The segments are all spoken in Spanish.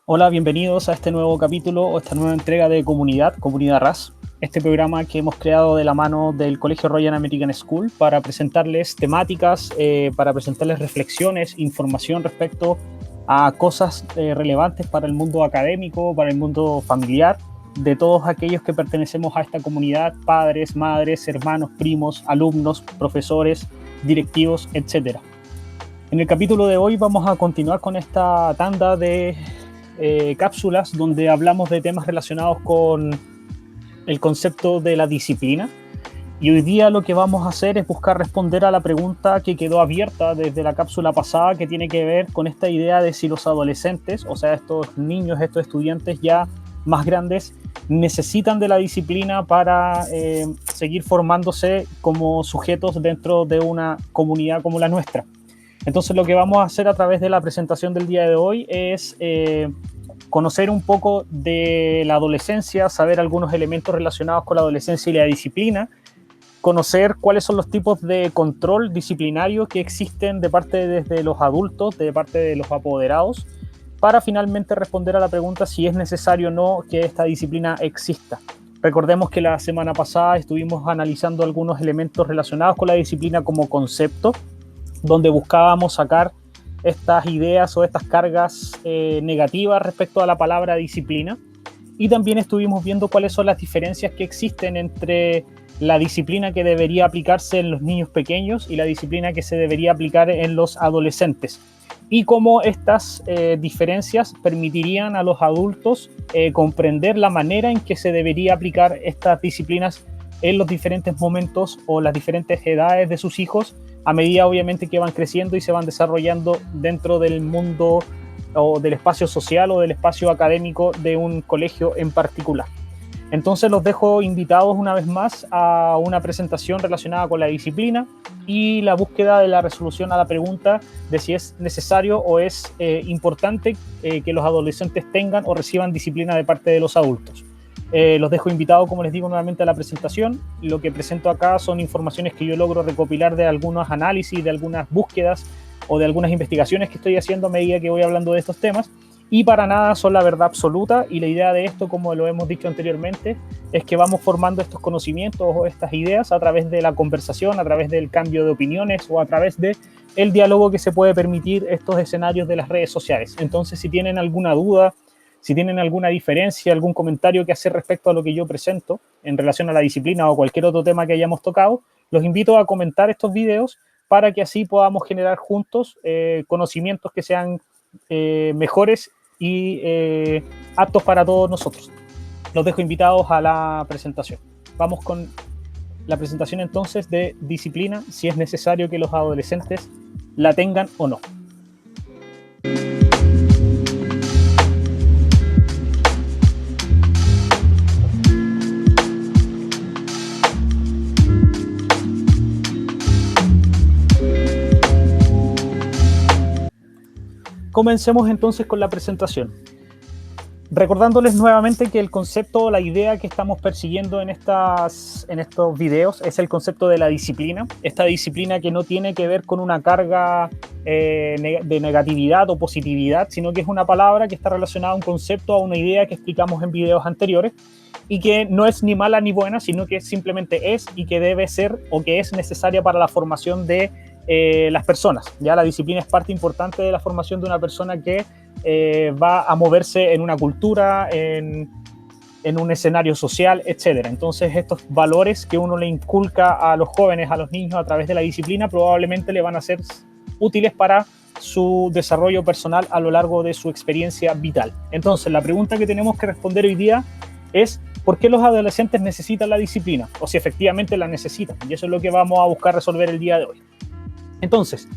Hola, bienvenidos a este nuevo capítulo o esta nueva entrega de Comunidad RAS, este programa que hemos creado de la mano del Colegio Royal American School para presentarles temáticas, para presentarles reflexiones, información respecto a cosas relevantes para el mundo académico, para el mundo familiar, de todos aquellos que pertenecemos a esta comunidad, padres, madres, hermanos, primos, alumnos, profesores, directivos, etc. En el capítulo de hoy vamos a continuar con esta tanda de cápsulas donde hablamos de temas relacionados con el concepto de la disciplina, y hoy día lo que vamos a hacer es buscar responder a la pregunta que quedó abierta desde la cápsula pasada, que tiene que ver con esta idea de si los adolescentes, o sea, estos niños, estos estudiantes ya más grandes, necesitan de la disciplina para seguir formándose como sujetos dentro de una comunidad como la nuestra. Entonces lo que vamos a hacer a través de la presentación del día de hoy es conocer un poco de la adolescencia, saber algunos elementos relacionados con la adolescencia y la disciplina, conocer cuáles son los tipos de control disciplinario que existen de parte desde los adultos, de parte de los apoderados, para finalmente responder a la pregunta si es necesario o no que esta disciplina exista. Recordemos que la semana pasada estuvimos analizando algunos elementos relacionados con la disciplina como concepto, donde buscábamos sacar estas ideas o estas cargas negativas respecto a la palabra disciplina, y también estuvimos viendo cuáles son las diferencias que existen entre la disciplina que debería aplicarse en los niños pequeños y la disciplina que se debería aplicar en los adolescentes, y cómo estas diferencias permitirían a los adultos comprender la manera en que se debería aplicar estas disciplinas en los diferentes momentos o las diferentes edades de sus hijos, a medida obviamente que van creciendo y se van desarrollando dentro del mundo o del espacio social o del espacio académico de un colegio en particular. Entonces los dejo invitados una vez más a una presentación relacionada con la disciplina y la búsqueda de la resolución a la pregunta de si es necesario o es importante que los adolescentes tengan o reciban disciplina de parte de los adultos. Los dejo invitados, como les digo, nuevamente a la presentación. Lo que presento acá son informaciones que yo logro recopilar de algunos análisis, de algunas búsquedas o de algunas investigaciones que estoy haciendo a medida que voy hablando de estos temas, y para nada son la verdad absoluta, y la idea de esto, como lo hemos dicho anteriormente, es que vamos formando estos conocimientos o estas ideas a través de la conversación, a través del cambio de opiniones o a través de el diálogo que se puede permitir estos escenarios de las redes sociales. Entonces, si tienen alguna duda, si tienen alguna diferencia, algún comentario que hacer respecto a lo que yo presento en relación a la disciplina o cualquier otro tema que hayamos tocado, los invito a comentar estos videos para que así podamos generar juntos conocimientos que sean mejores y aptos para todos nosotros. Los dejo invitados a la presentación. Vamos con la presentación entonces de disciplina, si es necesario que los adolescentes la tengan o no. Comencemos entonces con la presentación. Recordándoles nuevamente que el concepto, la idea que estamos persiguiendo en estos videos es el concepto de la disciplina. Esta disciplina que no tiene que ver con una carga de negatividad o positividad, sino que es una palabra que está relacionada a un concepto, a una idea que explicamos en videos anteriores, y que no es ni mala ni buena, sino que simplemente es y que debe ser o que es necesaria para la formación de las personas. Ya la disciplina es parte importante de la formación de una persona que va a moverse en una cultura, en un escenario social, etc. Entonces estos valores que uno le inculca a los jóvenes, a los niños a través de la disciplina, probablemente le van a ser útiles para su desarrollo personal a lo largo de su experiencia vital. Entonces la pregunta que tenemos que responder hoy día es: ¿por qué los adolescentes necesitan la disciplina? O si efectivamente la necesitan. Y eso es lo que vamos a buscar resolver el día de hoy. Entonces,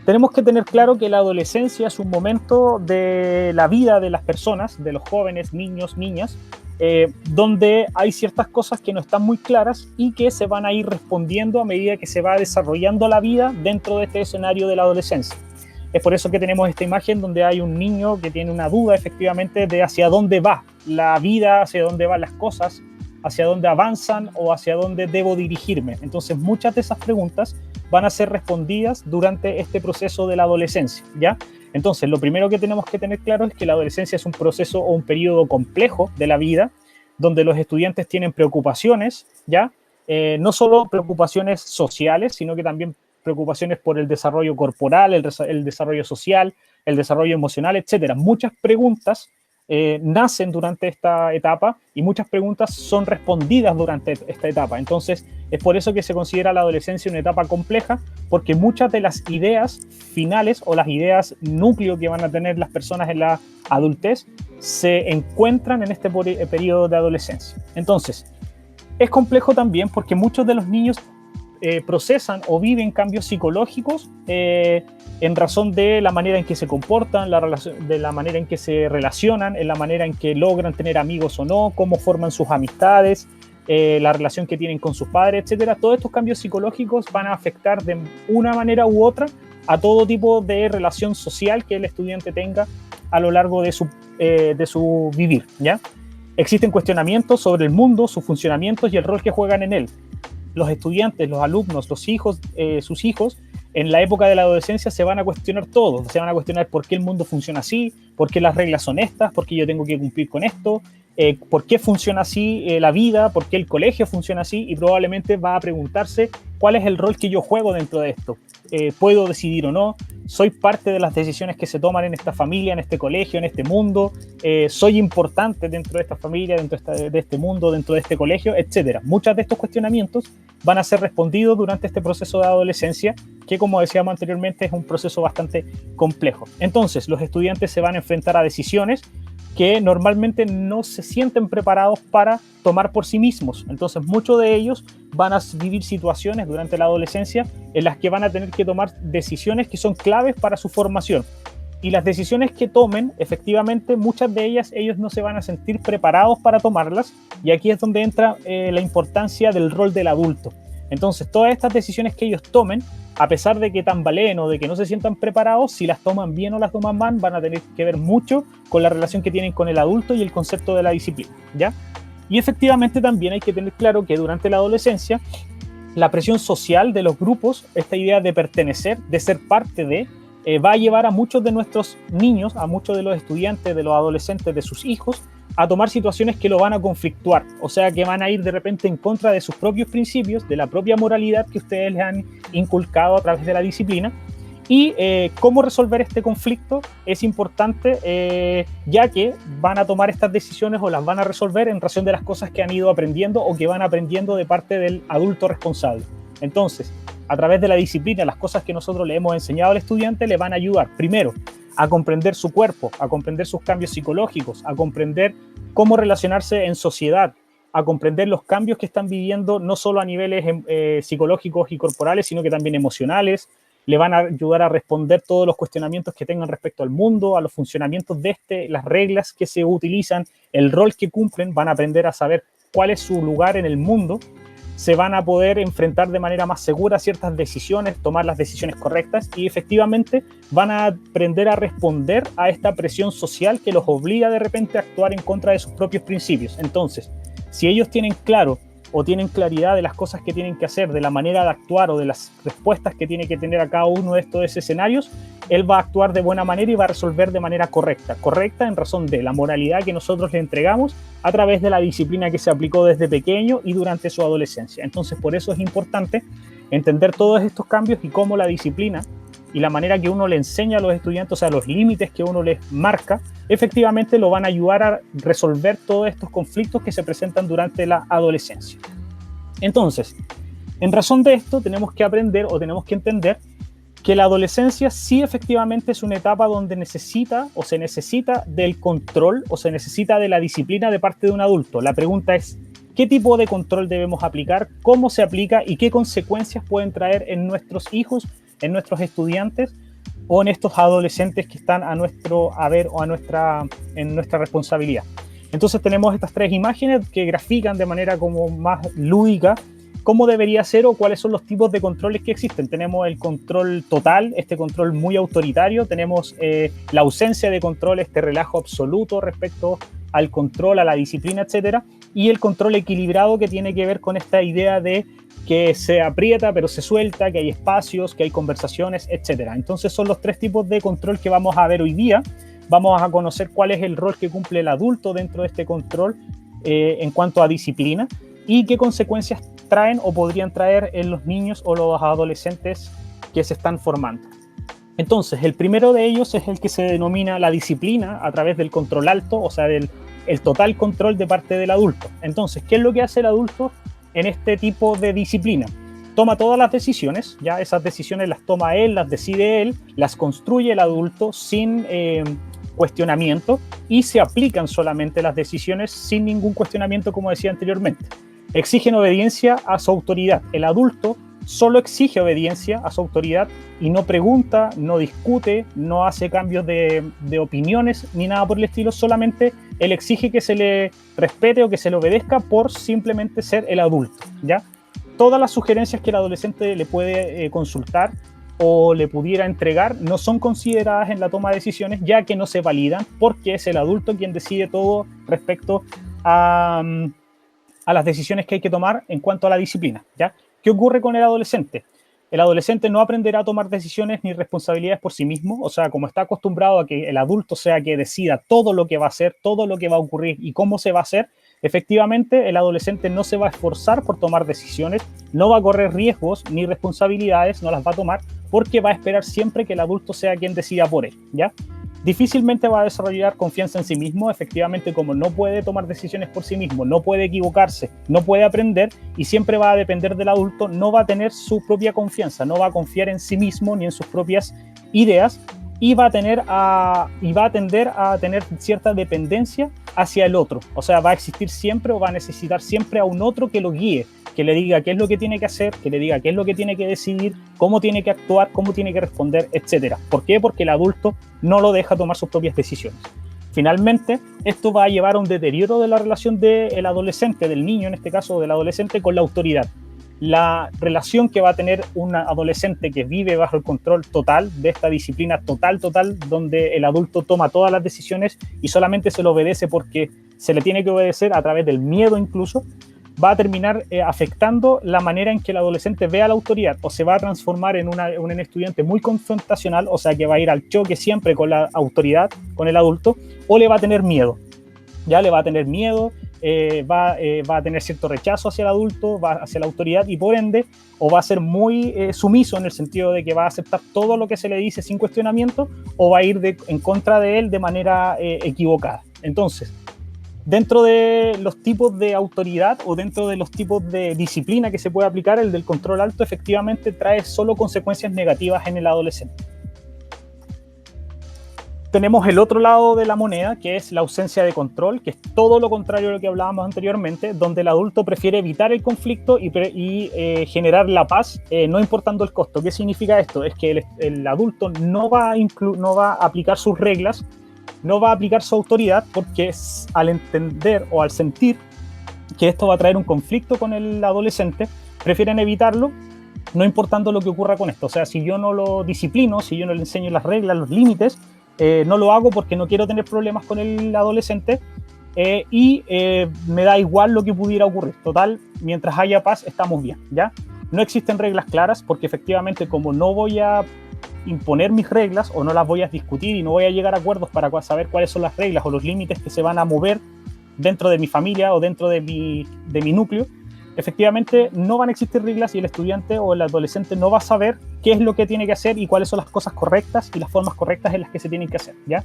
tenemos que tener claro que la adolescencia es un momento de la vida de las personas, de los jóvenes, niños, niñas, donde hay ciertas cosas que no están muy claras y que se van a ir respondiendo a medida que se va desarrollando la vida dentro de este escenario de la adolescencia. Es por eso que tenemos esta imagen donde hay un niño que tiene una duda efectivamente de hacia dónde va la vida, hacia dónde van las cosas, hacia dónde avanzan o hacia dónde debo dirigirme. Entonces muchas de esas preguntas van a ser respondidas durante este proceso de la adolescencia, ¿ya? Entonces, lo primero que tenemos que tener claro es que la adolescencia es un proceso o un periodo complejo de la vida, donde los estudiantes tienen preocupaciones, ¿ya? No solo preocupaciones sociales, sino que también preocupaciones por el desarrollo corporal, el desarrollo social, el desarrollo emocional, etcétera. Muchas preguntas nacen durante esta etapa y muchas preguntas son respondidas durante esta etapa. Entonces, es por eso que se considera la adolescencia una etapa compleja, porque muchas de las ideas finales o las ideas núcleo que van a tener las personas en la adultez se encuentran en este periodo de adolescencia. Entonces, es complejo también porque muchos de los niños procesan o viven cambios psicológicos en razón de la manera en que se comportan, de la manera en que se relacionan, en la manera en que logran tener amigos o no, cómo forman sus amistades, la relación que tienen con sus padres, etcétera. Todos estos cambios psicológicos van a afectar de una manera u otra a todo tipo de relación social que el estudiante tenga a lo largo de su vivir, ¿ya? Existen cuestionamientos sobre el mundo, sus funcionamientos y el rol que juegan en él. Los estudiantes, los alumnos, los hijos, sus hijos, en la época de la adolescencia se van a cuestionar todo. Se van a cuestionar por qué el mundo funciona así, por qué las reglas son estas, por qué yo tengo que cumplir con esto, por qué funciona así la vida, por qué el colegio funciona así, y probablemente va a preguntarse cuál es el rol que yo juego dentro de esto. ¿Puedo decidir o no? ¿Soy parte de las decisiones que se toman en esta familia, en este colegio, en este mundo? ¿Soy importante dentro de esta familia, dentro de este mundo, dentro de este colegio, etcétera? Muchos de estos cuestionamientos van a ser respondidos durante este proceso de adolescencia, que, como decíamos anteriormente, es un proceso bastante complejo. Entonces, los estudiantes se van a enfrentar a decisiones que normalmente no se sienten preparados para tomar por sí mismos. Entonces, muchos de ellos van a vivir situaciones durante la adolescencia en las que van a tener que tomar decisiones que son claves para su formación. Y las decisiones que tomen, efectivamente, muchas de ellas ellos no se van a sentir preparados para tomarlas, y aquí es donde entra la importancia del rol del adulto. Entonces, todas estas decisiones que ellos tomen, a pesar de que tambaleen o de que no se sientan preparados, si las toman bien o las toman mal, van a tener que ver mucho con la relación que tienen con el adulto y el concepto de la disciplina, ¿ya? Y efectivamente también hay que tener claro que durante la adolescencia, la presión social de los grupos, esta idea de pertenecer, de ser parte de, va a llevar a muchos de nuestros niños, a muchos de los estudiantes, de los adolescentes, de sus hijos, a tomar situaciones que lo van a conflictuar, o sea, que van a ir de repente en contra de sus propios principios, de la propia moralidad que ustedes les han inculcado a través de la disciplina. Y cómo resolver este conflicto es importante, ya que van a tomar estas decisiones o las van a resolver en razón de las cosas que han ido aprendiendo o que van aprendiendo de parte del adulto responsable. Entonces, a través de la disciplina, las cosas que nosotros le hemos enseñado al estudiante le van a ayudar, primero, a comprender su cuerpo, a comprender sus cambios psicológicos, a comprender cómo relacionarse en sociedad, a comprender los cambios que están viviendo, no solo a niveles psicológicos y corporales, sino que también emocionales. Le van a ayudar a responder todos los cuestionamientos que tengan respecto al mundo, a los funcionamientos de las reglas que se utilizan, el rol que cumplen. Van a aprender a saber cuál es su lugar en el mundo. Se van a poder enfrentar de manera más segura ciertas decisiones, tomar las decisiones correctas, y efectivamente van a aprender a responder a esta presión social que los obliga de repente a actuar en contra de sus propios principios. Entonces, si ellos tienen claro o tienen claridad de las cosas que tienen que hacer, de la manera de actuar o de las respuestas que tiene que tener a cada uno de estos escenarios, él va a actuar de buena manera y va a resolver de manera correcta en razón de la moralidad que nosotros le entregamos a través de la disciplina que se aplicó desde pequeño y durante su adolescencia. Entonces, por eso es importante entender todos estos cambios y cómo la disciplina y la manera que uno le enseña a los estudiantes, o sea, los límites que uno les marca, efectivamente lo van a ayudar a resolver todos estos conflictos que se presentan durante la adolescencia. Entonces, en razón de esto, tenemos que aprender o tenemos que entender que la adolescencia sí efectivamente es una etapa donde necesita o se necesita del control o se necesita de la disciplina de parte de un adulto. La pregunta es, ¿qué tipo de control debemos aplicar? ¿Cómo se aplica? ¿Y qué consecuencias pueden traer en nuestros hijos, en nuestros estudiantes o en estos adolescentes que están a nuestro haber o en nuestra responsabilidad? Entonces tenemos estas tres imágenes que grafican de manera como más lúdica cómo debería ser o cuáles son los tipos de controles que existen. Tenemos el control total, este control muy autoritario, tenemos la ausencia de control, este relajo absoluto respecto al control, a la disciplina, etcétera, y el control equilibrado que tiene que ver con esta idea de que se aprieta pero se suelta, que hay espacios, que hay conversaciones, etc. Entonces son los 3 tipos de control que vamos a ver hoy día. Vamos a conocer cuál es el rol que cumple el adulto dentro de este control en cuanto a disciplina y qué consecuencias traen o podrían traer en los niños o los adolescentes que se están formando. Entonces, el primero de ellos es el que se denomina la disciplina a través del control alto, o sea, el total control de parte del adulto. Entonces, ¿qué es lo que hace el adulto en este tipo de disciplina? Toma todas las decisiones, ya esas decisiones las toma él, las decide él, las construye el adulto sin cuestionamiento y se aplican solamente las decisiones sin ningún cuestionamiento, como decía anteriormente. Exigen obediencia a su autoridad. El adulto solo exige obediencia a su autoridad y no pregunta, no discute, no hace cambios de opiniones ni nada por el estilo, solamente él exige que se le respete o que se le obedezca por simplemente ser el adulto, ¿ya? Todas las sugerencias que el adolescente le puede consultar o le pudiera entregar no son consideradas en la toma de decisiones, ya que no se validan porque es el adulto quien decide todo respecto a las decisiones que hay que tomar en cuanto a la disciplina, ¿ya? ¿Qué ocurre con el adolescente? El adolescente no aprenderá a tomar decisiones ni responsabilidades por sí mismo, o sea, como está acostumbrado a que el adulto sea que decida todo lo que va a hacer, todo lo que va a ocurrir y cómo se va a hacer, efectivamente el adolescente no se va a esforzar por tomar decisiones, no va a correr riesgos ni responsabilidades, no las va a tomar, porque va a esperar siempre que el adulto sea quien decida por él, ¿ya? Difícilmente va a desarrollar confianza en sí mismo, efectivamente, como no puede tomar decisiones por sí mismo, no puede equivocarse, no puede aprender y siempre va a depender del adulto, no va a tener su propia confianza, no va a confiar en sí mismo ni en sus propias ideas y va a tender a tener cierta dependencia hacia el otro, o sea, va a existir siempre o va a necesitar siempre a un otro que lo guíe, que le diga qué es lo que tiene que hacer, que le diga qué es lo que tiene que decidir, cómo tiene que actuar, cómo tiene que responder, etc. ¿Por qué? Porque el adulto no lo deja tomar sus propias decisiones. Finalmente, esto va a llevar a un deterioro de la relación del adolescente, del niño en este caso, del adolescente con la autoridad. La relación que va a tener un adolescente que vive bajo el control total de esta disciplina total, donde el adulto toma todas las decisiones y solamente se lo obedece porque se le tiene que obedecer a través del miedo incluso, va a terminar afectando la manera en que el adolescente ve a la autoridad o se va a transformar en un estudiante muy confrontacional, o sea que va a ir al choque siempre con la autoridad, con el adulto, o le va a tener miedo, ya le va a tener miedo, va a tener cierto rechazo hacia el adulto, hacia la autoridad y por ende o va a ser muy sumiso en el sentido de que va a aceptar todo lo que se le dice sin cuestionamiento o va a ir en contra de él de manera equivocada. Entonces, dentro de los tipos de autoridad o dentro de los tipos de disciplina que se puede aplicar, el del control alto efectivamente trae solo consecuencias negativas en el adolescente. Tenemos el otro lado de la moneda, que es la ausencia de control, que es todo lo contrario a lo que hablábamos anteriormente, donde el adulto prefiere evitar el conflicto y generar la paz, no importando el costo. ¿Qué significa esto? Es que el adulto no va a aplicar sus reglas, no va a aplicar su autoridad, porque al entender o al sentir que esto va a traer un conflicto con el adolescente, prefieren evitarlo, no importando lo que ocurra con esto. O sea, si yo no lo disciplino, si yo no le enseño las reglas, los límites, no lo hago porque no quiero tener problemas con el adolescente y me da igual lo que pudiera ocurrir. Total, mientras haya paz, estamos bien, ¿ya? No existen reglas claras porque efectivamente como no voy a imponer mis reglas o no las voy a discutir y no voy a llegar a acuerdos para saber cuáles son las reglas o los límites que se van a mover dentro de mi familia o dentro de mi núcleo, efectivamente no van a existir reglas y el estudiante o el adolescente no va a saber qué es lo que tiene que hacer y cuáles son las cosas correctas y las formas correctas en las que se tienen que hacer, ¿ya?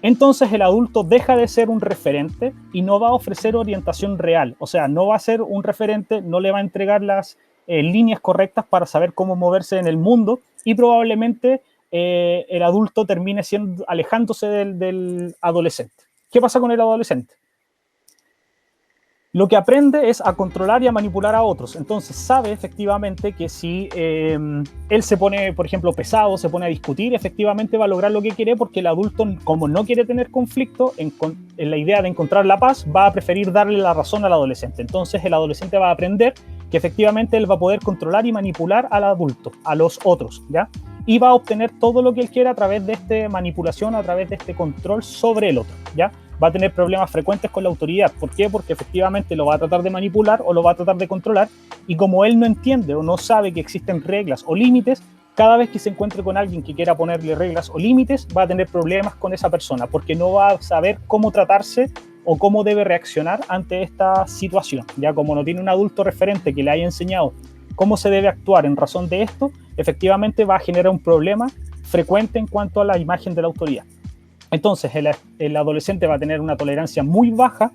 Entonces el adulto deja de ser un referente y no va a ofrecer orientación real, o sea, no va a ser un referente, no le va a entregar las líneas correctas para saber cómo moverse en el mundo y probablemente el adulto termine alejándose del adolescente. ¿Qué pasa con el adolescente? Lo que aprende es a controlar y a manipular a otros. Entonces sabe efectivamente que si él se pone, por ejemplo, pesado, se pone a discutir, efectivamente va a lograr lo que quiere porque el adulto, como no quiere tener conflicto, en la idea de encontrar la paz, va a preferir darle la razón al adolescente. Entonces el adolescente va a aprender que efectivamente él va a poder controlar y manipular al adulto, a los otros, ¿ya? Y va a obtener todo lo que él quiera a través de esta manipulación, a través de este control sobre el otro, ¿ya? va a tener problemas frecuentes con la autoridad. ¿Por qué? Porque efectivamente lo va a tratar de manipular o lo va a tratar de controlar, y como él no entiende o no sabe que existen reglas o límites, cada vez que se encuentre con alguien que quiera ponerle reglas o límites, va a tener problemas con esa persona, porque no va a saber cómo tratarse o cómo debe reaccionar ante esta situación. Ya como no tiene un adulto referente que le haya enseñado cómo se debe actuar en razón de esto, efectivamente va a generar un problema frecuente en cuanto a la imagen de la autoridad. Entonces, el adolescente va a tener una tolerancia muy baja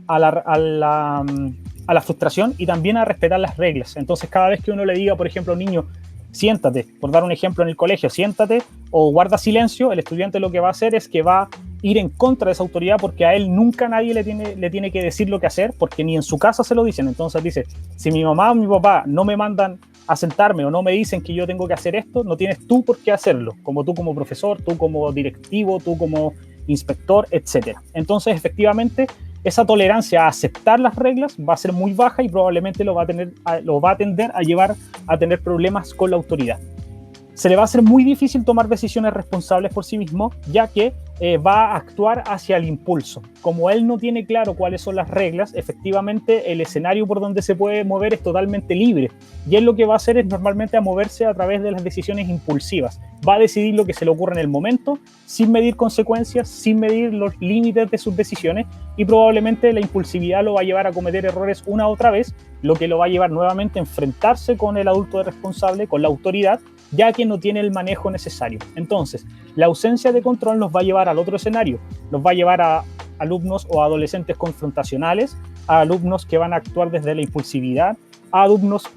a la frustración y también a respetar las reglas. Entonces, cada vez que uno le diga, por ejemplo, a un niño, siéntate, por dar un ejemplo en el colegio, siéntate o guarda silencio, el estudiante lo que va a hacer es que va a ir en contra de esa autoridad, porque a él nunca nadie le tiene que decir lo que hacer, porque ni en su casa se lo dicen. Entonces dice, si mi mamá o mi papá no me mandan a sentarme o no me dicen que yo tengo que hacer esto, no tienes tú por qué hacerlo, como tú como profesor, tú como directivo, tú como inspector, etc. Entonces, efectivamente, esa tolerancia a aceptar las reglas va a ser muy baja y probablemente lo va a tender a llevar a tener problemas con la autoridad. Se le va a hacer muy difícil tomar decisiones responsables por sí mismo, ya que va a actuar hacia el impulso. Como él no tiene claro cuáles son las reglas, efectivamente el escenario por donde se puede mover es totalmente libre, y él lo que va a hacer es normalmente a moverse a través de las decisiones impulsivas. Va a decidir lo que se le ocurre en el momento, sin medir consecuencias, sin medir los límites de sus decisiones, y probablemente la impulsividad lo va a llevar a cometer errores una u otra vez, lo que lo va a llevar nuevamente a enfrentarse con el adulto responsable, con la autoridad, ya que no tiene el manejo necesario. Entonces, la ausencia de control nos va a llevar al otro escenario, nos va a llevar a alumnos o adolescentes confrontacionales, a alumnos que van a actuar desde la impulsividad, a alumnos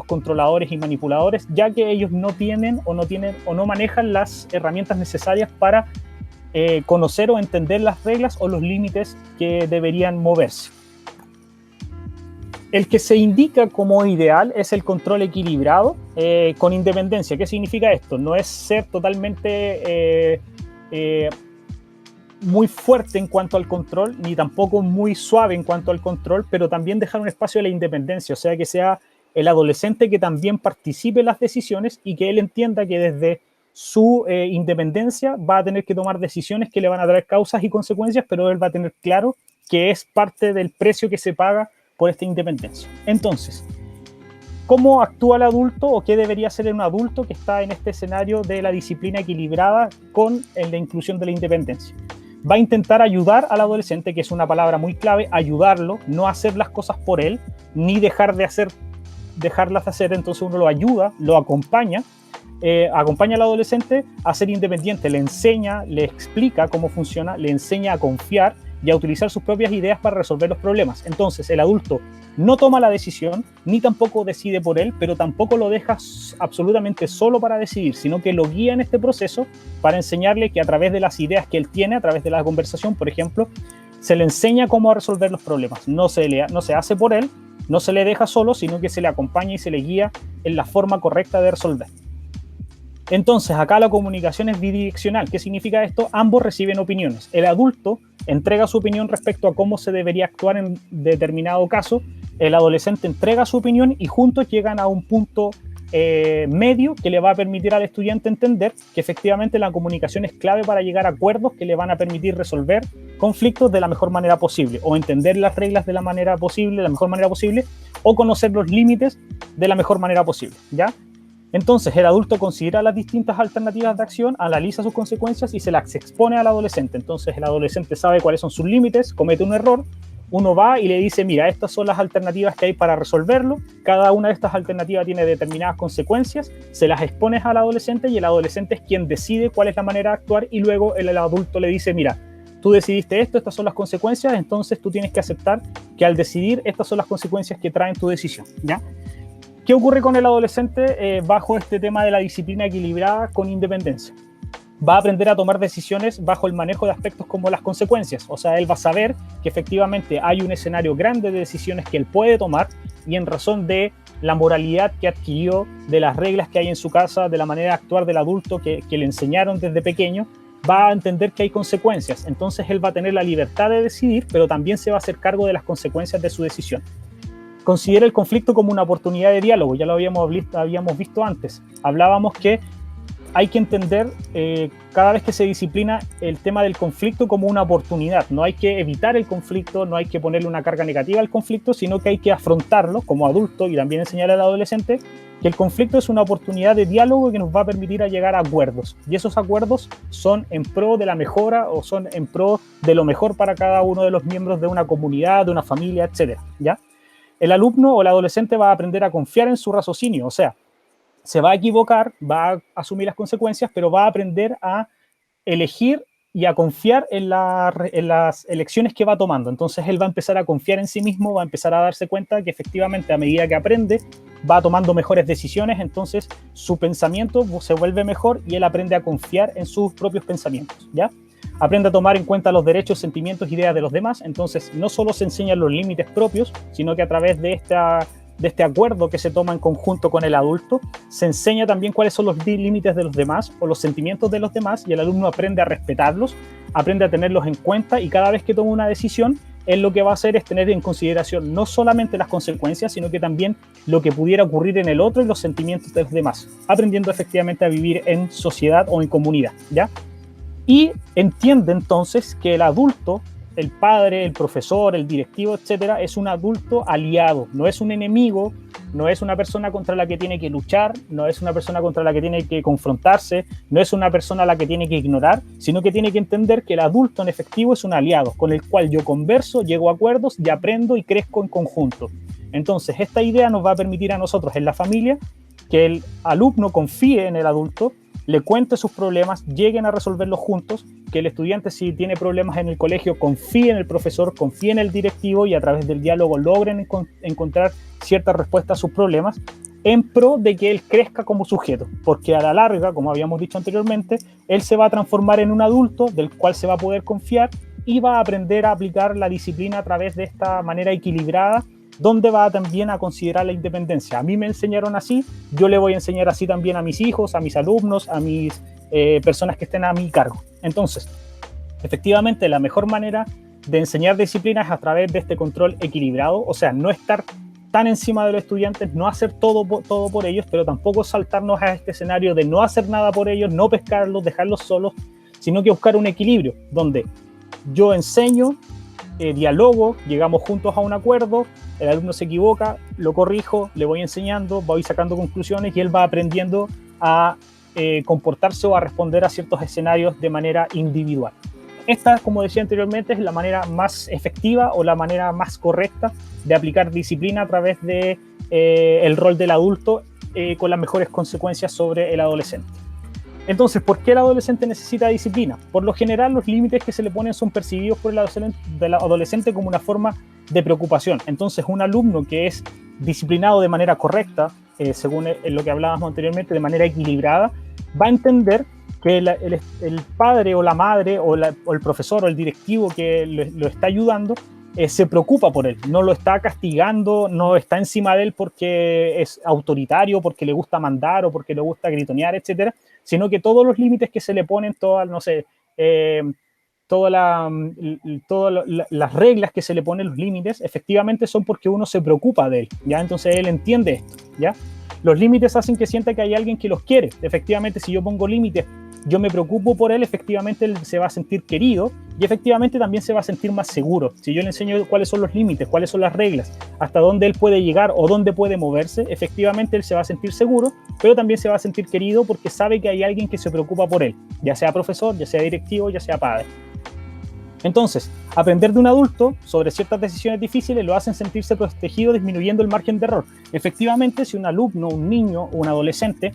controladores y manipuladores, ya que ellos no tienen o no manejan las herramientas necesarias para conocer o entender las reglas o los límites que deberían moverse. El que se indica como ideal es el control equilibrado con independencia. ¿Qué significa esto? No es ser totalmente muy fuerte en cuanto al control, ni tampoco muy suave en cuanto al control, pero también dejar un espacio de la independencia, o sea, que sea el adolescente que también participe en las decisiones y que él entienda que desde su independencia va a tener que tomar decisiones que le van a traer causas y consecuencias, pero él va a tener claro que es parte del precio que se paga por esta independencia. Entonces, ¿cómo actúa el adulto o qué debería hacer un adulto que está en este escenario de la disciplina equilibrada con la inclusión de la independencia? Va a intentar ayudar al adolescente, que es una palabra muy clave, ayudarlo, no hacer las cosas por él, ni dejarlas de hacer. Entonces uno lo ayuda, lo acompaña, acompaña al adolescente a ser independiente, le enseña, le explica cómo funciona, le enseña a confiar y a utilizar sus propias ideas para resolver los problemas. Entonces el adulto no toma la decisión, ni tampoco decide por él, pero tampoco lo deja absolutamente solo para decidir, sino que lo guía en este proceso para enseñarle que a través de las ideas que él tiene, a través de la conversación, por ejemplo, se le enseña cómo resolver los problemas. No se hace por él, no se le deja solo, sino que se le acompaña y se le guía en la forma correcta de resolver. Entonces, acá la comunicación es bidireccional. ¿Qué significa esto? Ambos reciben opiniones. El adulto entrega su opinión respecto a cómo se debería actuar en determinado caso. El adolescente entrega su opinión y juntos llegan a un punto medio que le va a permitir al estudiante entender que efectivamente la comunicación es clave para llegar a acuerdos que le van a permitir resolver conflictos de la mejor manera posible, o entender las reglas de la mejor manera posible, o conocer los límites de la mejor manera posible, ¿ya? Entonces, el adulto considera las distintas alternativas de acción, analiza sus consecuencias y se las expone al adolescente. Entonces, el adolescente sabe cuáles son sus límites, comete un error, uno va y le dice, mira, estas son las alternativas que hay para resolverlo, cada una de estas alternativas tiene determinadas consecuencias, se las expones al adolescente y el adolescente es quien decide cuál es la manera de actuar, y luego el adulto le dice, mira, tú decidiste esto, estas son las consecuencias, entonces tú tienes que aceptar que al decidir estas son las consecuencias que traen tu decisión, ¿ya? ¿Qué ocurre con el adolescente bajo este tema de la disciplina equilibrada con independencia? Va a aprender a tomar decisiones bajo el manejo de aspectos como las consecuencias. O sea, él va a saber que efectivamente hay un escenario grande de decisiones que él puede tomar, y en razón de la moralidad que adquirió, de las reglas que hay en su casa, de la manera de actuar del adulto que le enseñaron desde pequeño, va a entender que hay consecuencias. Entonces él va a tener la libertad de decidir, pero también se va a hacer cargo de las consecuencias de su decisión. Considera el conflicto como una oportunidad de diálogo, ya lo habíamos visto antes. Hablábamos que hay que entender cada vez que se disciplina el tema del conflicto como una oportunidad. No hay que evitar el conflicto, no hay que ponerle una carga negativa al conflicto, sino que hay que afrontarlo como adulto y también enseñar al adolescente que el conflicto es una oportunidad de diálogo que nos va a permitir llegar a acuerdos. Y esos acuerdos son en pro de la mejora o son en pro de lo mejor para cada uno de los miembros de una comunidad, de una familia, etcétera, ¿ya? El alumno o el adolescente va a aprender a confiar en su raciocinio, o sea, se va a equivocar, va a asumir las consecuencias, pero va a aprender a elegir y a confiar en las elecciones que va tomando. Entonces él va a empezar a confiar en sí mismo, va a empezar a darse cuenta que efectivamente a medida que aprende va tomando mejores decisiones, entonces su pensamiento se vuelve mejor y él aprende a confiar en sus propios pensamientos, ¿ya? Aprende a tomar en cuenta los derechos, sentimientos, ideas de los demás, entonces no solo se enseñan los límites propios, sino que a través de este acuerdo que se toma en conjunto con el adulto, se enseña también cuáles son los límites de los demás o los sentimientos de los demás y el alumno aprende a respetarlos, aprende a tenerlos en cuenta y cada vez que toma una decisión, él lo que va a hacer es tener en consideración no solamente las consecuencias, sino que también lo que pudiera ocurrir en el otro y los sentimientos de los demás, aprendiendo efectivamente a vivir en sociedad o en comunidad, ¿ya? Y entiende entonces que el adulto, el padre, el profesor, el directivo, etcétera, es un adulto aliado, no es un enemigo, no es una persona contra la que tiene que luchar, no es una persona contra la que tiene que confrontarse, no es una persona a la que tiene que ignorar, sino que tiene que entender que el adulto en efectivo es un aliado con el cual yo converso, llego a acuerdos y aprendo y crezco en conjunto. Entonces, esta idea nos va a permitir a nosotros en la familia que el alumno confíe en el adulto, le cuente sus problemas, lleguen a resolverlos juntos, que el estudiante si tiene problemas en el colegio confíe en el profesor, confíe en el directivo y a través del diálogo logren encontrar ciertas respuestas a sus problemas en pro de que él crezca como sujeto, porque a la larga, como habíamos dicho anteriormente, él se va a transformar en un adulto del cual se va a poder confiar y va a aprender a aplicar la disciplina a través de esta manera equilibrada, donde va también a considerar la independencia. A mí me enseñaron así, yo le voy a enseñar así también a mis hijos, a mis alumnos, a mis personas que estén a mi cargo. Entonces, efectivamente, la mejor manera de enseñar disciplina es a través de este control equilibrado, o sea, no estar tan encima de los estudiantes, no hacer todo por ellos, pero tampoco saltarnos a este escenario de no hacer nada por ellos, no pescarlos, dejarlos solos, sino que buscar un equilibrio, donde yo enseño, diálogo, llegamos juntos a un acuerdo, el alumno se equivoca, lo corrijo, le voy enseñando, voy sacando conclusiones y él va aprendiendo a comportarse o a responder a ciertos escenarios de manera individual. Esta, como decía anteriormente, es la manera más efectiva o la manera más correcta de aplicar disciplina a través de el rol del adulto con las mejores consecuencias sobre el adolescente. Entonces, ¿por qué el adolescente necesita disciplina? Por lo general, los límites que se le ponen son percibidos por el adolescente como una forma de preocupación. Entonces, un alumno que es disciplinado de manera correcta, según lo que hablábamos anteriormente, de manera equilibrada, va a entender que el padre o la madre o el profesor o el directivo que lo está ayudando se preocupa por él, no lo está castigando, no está encima de él porque es autoritario, porque le gusta mandar o porque le gusta gritonear, etcétera, sino que todos los límites que se le ponen, todas las reglas que se le ponen, los límites, efectivamente son porque uno se preocupa de él, ¿ya? Entonces él entiende esto, ¿ya? Los límites hacen que sienta que hay alguien que los quiere. Efectivamente, si yo pongo límites, yo me preocupo por él, efectivamente él se va a sentir querido y efectivamente también se va a sentir más seguro. Si yo le enseño cuáles son los límites, cuáles son las reglas, hasta dónde él puede llegar o dónde puede moverse, efectivamente él se va a sentir seguro, pero también se va a sentir querido porque sabe que hay alguien que se preocupa por él, ya sea profesor, ya sea directivo, ya sea padre. Entonces, aprender de un adulto sobre ciertas decisiones difíciles lo hacen sentirse protegido, disminuyendo el margen de error. Efectivamente, si un alumno, un niño o un adolescente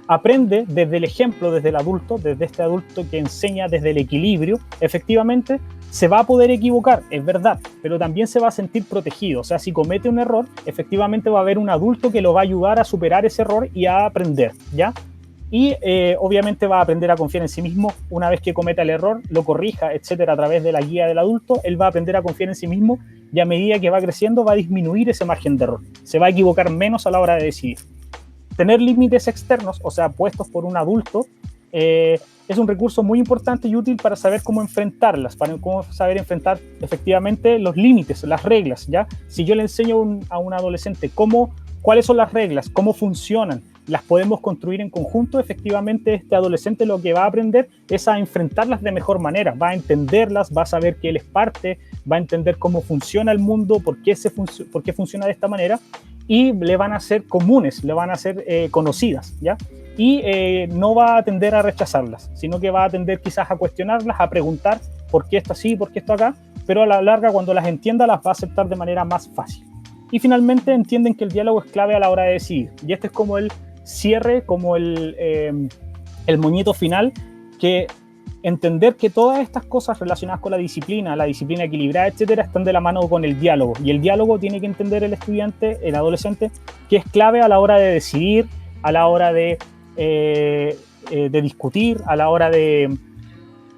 aprende desde el ejemplo, desde el adulto, desde este adulto que enseña desde el equilibrio, efectivamente se va a poder equivocar, es verdad, pero también se va a sentir protegido. O sea, si comete un error, efectivamente va a haber un adulto que lo va a ayudar a superar ese error y a aprender, ¿ya? Y obviamente va a aprender a confiar en sí mismo una vez que cometa el error, lo corrija, etcétera, a través de la guía del adulto. Él va a aprender a confiar en sí mismo y a medida que va creciendo va a disminuir ese margen de error. Se va a equivocar menos a la hora de decidir. Tener límites externos, o sea, puestos por un adulto, es un recurso muy importante y útil para saber cómo enfrentarlas, para cómo saber enfrentar efectivamente los límites, las reglas, ¿ya? Si yo le enseño a un adolescente cuáles son las reglas, cómo funcionan, las podemos construir en conjunto, efectivamente este adolescente lo que va a aprender es a enfrentarlas de mejor manera, va a entenderlas, va a saber que él es parte, va a entender cómo funciona el mundo, por qué funciona de esta manera, y le van a ser comunes, le van a ser conocidas, ¿ya? Y no va a tender a rechazarlas, sino que va a tender quizás a cuestionarlas, a preguntar por qué esto así, por qué esto acá, pero a la larga cuando las entienda las va a aceptar de manera más fácil. Y finalmente entienden que el diálogo es clave a la hora de decidir, y este es como el cierre, como el moñito final, que entender que todas estas cosas relacionadas con la disciplina equilibrada, etcétera, están de la mano con el diálogo. Y el diálogo tiene que entender el estudiante, el adolescente, que es clave a la hora de decidir, a la hora de discutir, a la hora de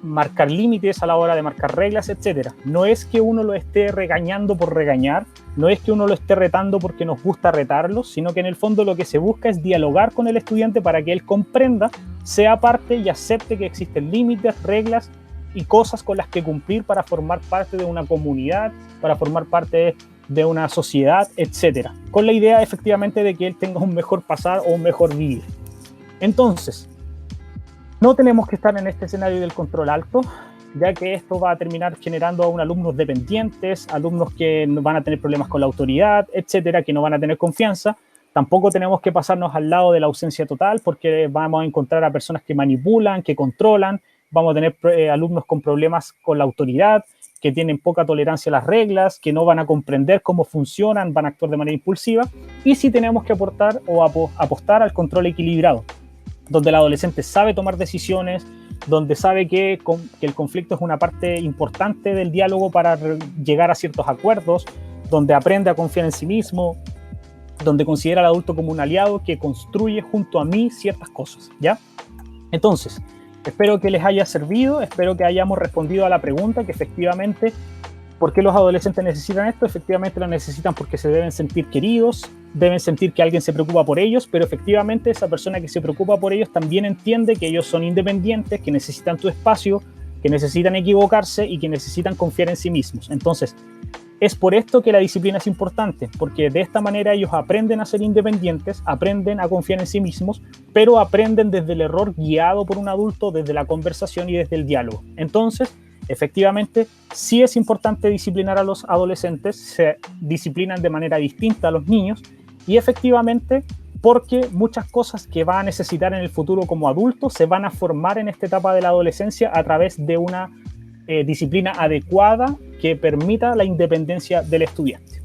marcar límites, a la hora de marcar reglas, etcétera. No es que uno lo esté regañando por regañar, no es que uno lo esté retando porque nos gusta retarlos, sino que en el fondo lo que se busca es dialogar con el estudiante para que él comprenda, sea parte y acepte que existen límites, reglas y cosas con las que cumplir para formar parte de una comunidad, para formar parte de una sociedad, etcétera. Con la idea efectivamente de que él tenga un mejor pasar o un mejor vivir. Entonces, no tenemos que estar en este escenario del control alto, ya que esto va a terminar generando a alumnos dependientes, alumnos que van a tener problemas con la autoridad, etcétera, que no van a tener confianza. Tampoco tenemos que pasarnos al lado de la ausencia total, porque vamos a encontrar a personas que manipulan, que controlan, vamos a tener alumnos con problemas con la autoridad, que tienen poca tolerancia a las reglas, que no van a comprender cómo funcionan, van a actuar de manera impulsiva, y sí tenemos que aportar o apostar al control equilibrado, donde el adolescente sabe tomar decisiones, donde sabe que el conflicto es una parte importante del diálogo para llegar a ciertos acuerdos, donde aprende a confiar en sí mismo, donde considera al adulto como un aliado que construye junto a mí ciertas cosas, ¿ya? Entonces, espero que les haya servido, espero que hayamos respondido a la pregunta, que efectivamente, ¿por qué los adolescentes necesitan esto? Efectivamente lo necesitan porque se deben sentir queridos, deben sentir que alguien se preocupa por ellos, pero efectivamente esa persona que se preocupa por ellos también entiende que ellos son independientes, que necesitan tu espacio, que necesitan equivocarse y que necesitan confiar en sí mismos. Entonces, es por esto que la disciplina es importante, porque de esta manera ellos aprenden a ser independientes, aprenden a confiar en sí mismos, pero aprenden desde el error guiado por un adulto, desde la conversación y desde el diálogo. Entonces, efectivamente, sí es importante disciplinar a los adolescentes, se disciplinan de manera distinta a los niños, y efectivamente porque muchas cosas que va a necesitar en el futuro como adulto se van a formar en esta etapa de la adolescencia a través de una disciplina adecuada que permita la independencia del estudiante.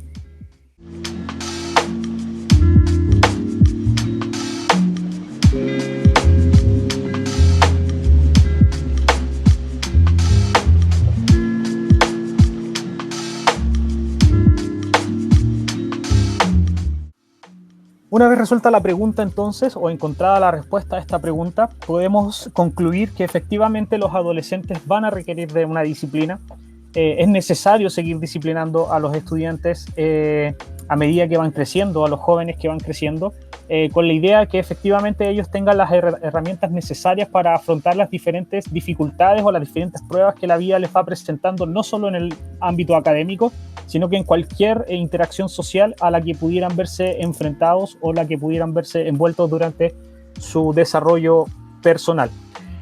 Una vez resuelta la pregunta entonces, o encontrada la respuesta a esta pregunta, podemos concluir que efectivamente los adolescentes van a requerir de una disciplina. Es necesario seguir disciplinando a los estudiantes a medida que van creciendo, a los jóvenes que van creciendo, con la idea que efectivamente ellos tengan las herramientas necesarias para afrontar las diferentes dificultades o las diferentes pruebas que la vida les va presentando, no solo en el ámbito académico, sino que en cualquier interacción social a la que pudieran verse enfrentados o la que pudieran verse envueltos durante su desarrollo personal.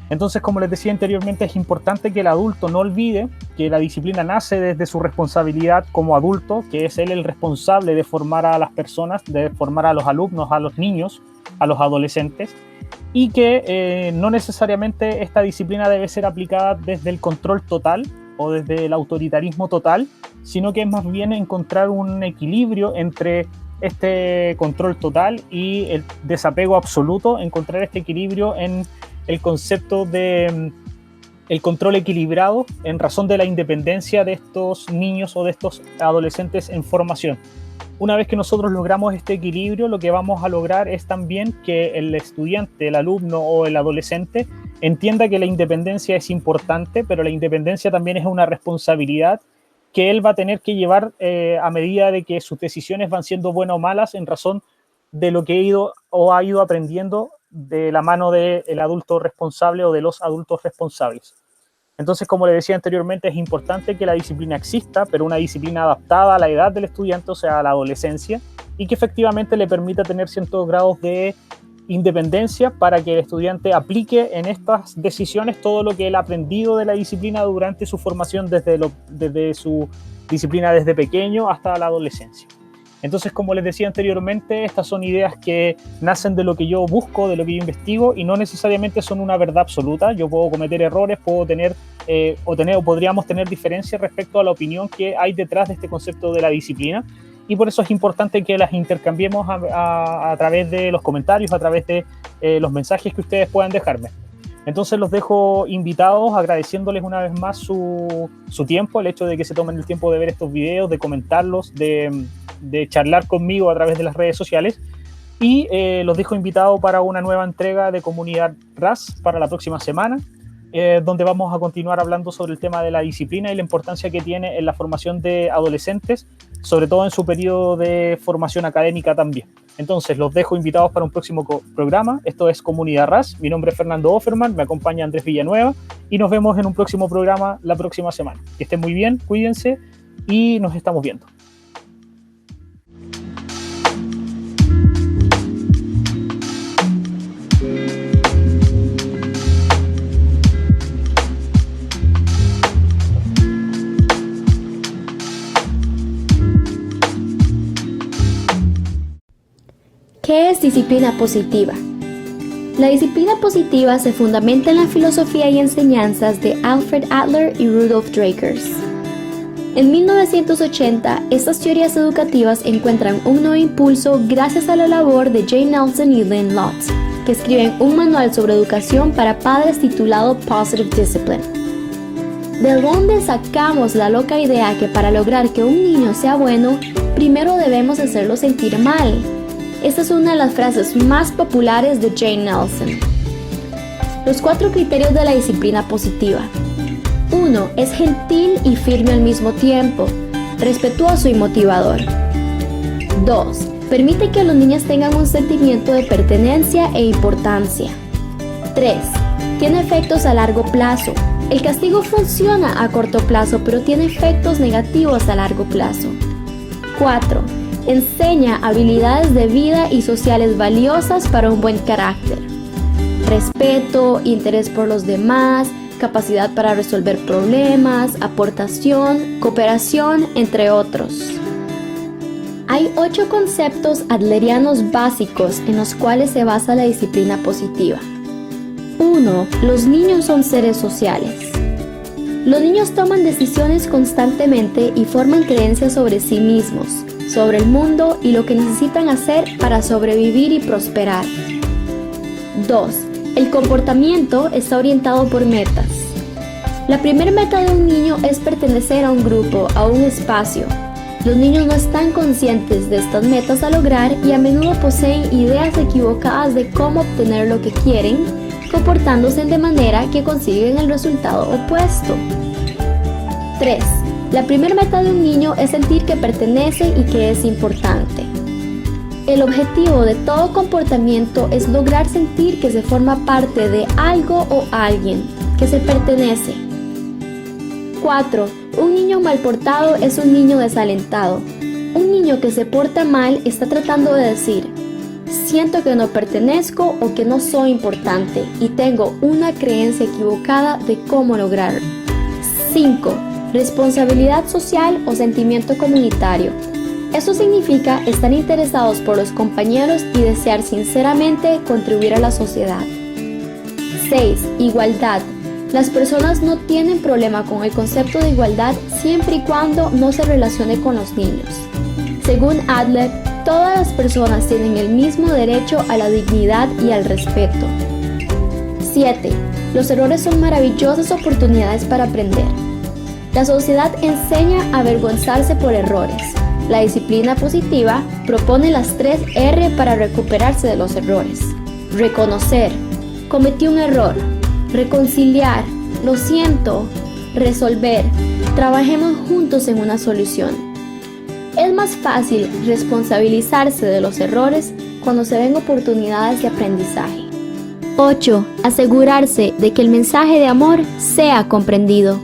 Entonces, como les decía anteriormente, es importante que el adulto no olvide que la disciplina nace desde su responsabilidad como adulto, que es él el responsable de formar a las personas, de formar a los alumnos, a los niños, a los adolescentes, y que no necesariamente esta disciplina debe ser aplicada desde el control total o desde el autoritarismo total, sino que es más bien encontrar un equilibrio entre este control total y el desapego absoluto, encontrar este equilibrio en el concepto de el control equilibrado en razón de la independencia de estos niños o de estos adolescentes en formación. Una vez que nosotros logramos este equilibrio, lo que vamos a lograr es también que el estudiante, el alumno o el adolescente entienda que la independencia es importante, pero la independencia también es una responsabilidad que él va a tener que llevar a medida de que sus decisiones van siendo buenas o malas en razón de lo que ha ido aprendiendo de la mano del adulto responsable o de los adultos responsables. Entonces, como les decía anteriormente, es importante que la disciplina exista, pero una disciplina adaptada a la edad del estudiante, o sea, a la adolescencia, y que efectivamente le permita tener ciertos grados de independencia para que el estudiante aplique en estas decisiones todo lo que él ha aprendido de la disciplina durante su formación desde su disciplina desde pequeño hasta la adolescencia. Entonces, como les decía anteriormente, estas son ideas que nacen de lo que yo busco, de lo que yo investigo, y no necesariamente son una verdad absoluta. Yo puedo cometer errores, puedo tener o podríamos tener diferencias respecto a la opinión que hay detrás de este concepto de la disciplina, y por eso es importante que las intercambiemos a través de los comentarios, a través de los mensajes que ustedes puedan dejarme. Entonces los dejo invitados, agradeciéndoles una vez más su tiempo, el hecho de que se tomen el tiempo de ver estos videos, de comentarlos, de charlar conmigo a través de las redes sociales, y los dejo invitados para una nueva entrega de Comunidad RAS para la próxima semana, donde vamos a continuar hablando sobre el tema de la disciplina y la importancia que tiene en la formación de adolescentes, sobre todo en su periodo de formación académica también. Entonces los dejo invitados para un próximo programa. Esto es Comunidad RAS, mi nombre es Fernando Offerman, me acompaña Andrés Villanueva, y nos vemos en un próximo programa la próxima semana. Que estén muy bien, cuídense y nos estamos viendo. ¿Qué es disciplina positiva? La disciplina positiva se fundamenta en la filosofía y enseñanzas de Alfred Adler y Rudolf Dreikurs. En 1980, estas teorías educativas encuentran un nuevo impulso gracias a la labor de Jane Nelson y Lynn Lott, que escriben un manual sobre educación para padres titulado Positive Discipline. ¿De dónde sacamos la loca idea que para lograr que un niño sea bueno, primero debemos hacerlo sentir mal? Esta es una de las frases más populares de Jane Nelson. Los 4 criterios de la disciplina positiva. 1. Es gentil y firme al mismo tiempo, respetuoso y motivador. 2. Permite que los niños tengan un sentimiento de pertenencia e importancia. 3. Tiene efectos a largo plazo. El castigo funciona a corto plazo, pero tiene efectos negativos a largo plazo. 4. Enseña habilidades de vida y sociales valiosas para un buen carácter. Respeto, interés por los demás, capacidad para resolver problemas, aportación, cooperación, entre otros. Hay 8 conceptos adlerianos básicos en los cuales se basa la disciplina positiva. 1. Los niños son seres sociales. Los niños toman decisiones constantemente y forman creencias sobre sí mismos, sobre el mundo y lo que necesitan hacer para sobrevivir y prosperar. 2. El comportamiento está orientado por metas. La primera meta de un niño es pertenecer a un grupo, a un espacio. Los niños no están conscientes de estas metas a lograr y a menudo poseen ideas equivocadas de cómo obtener lo que quieren, comportándose de manera que consiguen el resultado opuesto. 3. La primera meta de un niño es sentir que pertenece y que es importante. El objetivo de todo comportamiento es lograr sentir que se forma parte de algo o alguien, que se pertenece. 4. Un niño mal portado es un niño desalentado. Un niño que se porta mal está tratando de decir: siento que no pertenezco o que no soy importante y tengo una creencia equivocada de cómo lograrlo. 5. Responsabilidad social o sentimiento comunitario. Eso significa estar interesados por los compañeros y desear sinceramente contribuir a la sociedad. 6. Igualdad. Las personas no tienen problema con el concepto de igualdad siempre y cuando no se relacione con los niños. Según Adler, todas las personas tienen el mismo derecho a la dignidad y al respeto. 7. Los errores son maravillosas oportunidades para aprender. La sociedad enseña a avergonzarse por errores. La disciplina positiva propone las 3 R para recuperarse de los errores. Reconocer. Cometí un error. Reconciliar. Lo siento. Resolver. Trabajemos juntos en una solución. Es más fácil responsabilizarse de los errores cuando se ven oportunidades de aprendizaje. 8. Asegurarse de que el mensaje de amor sea comprendido.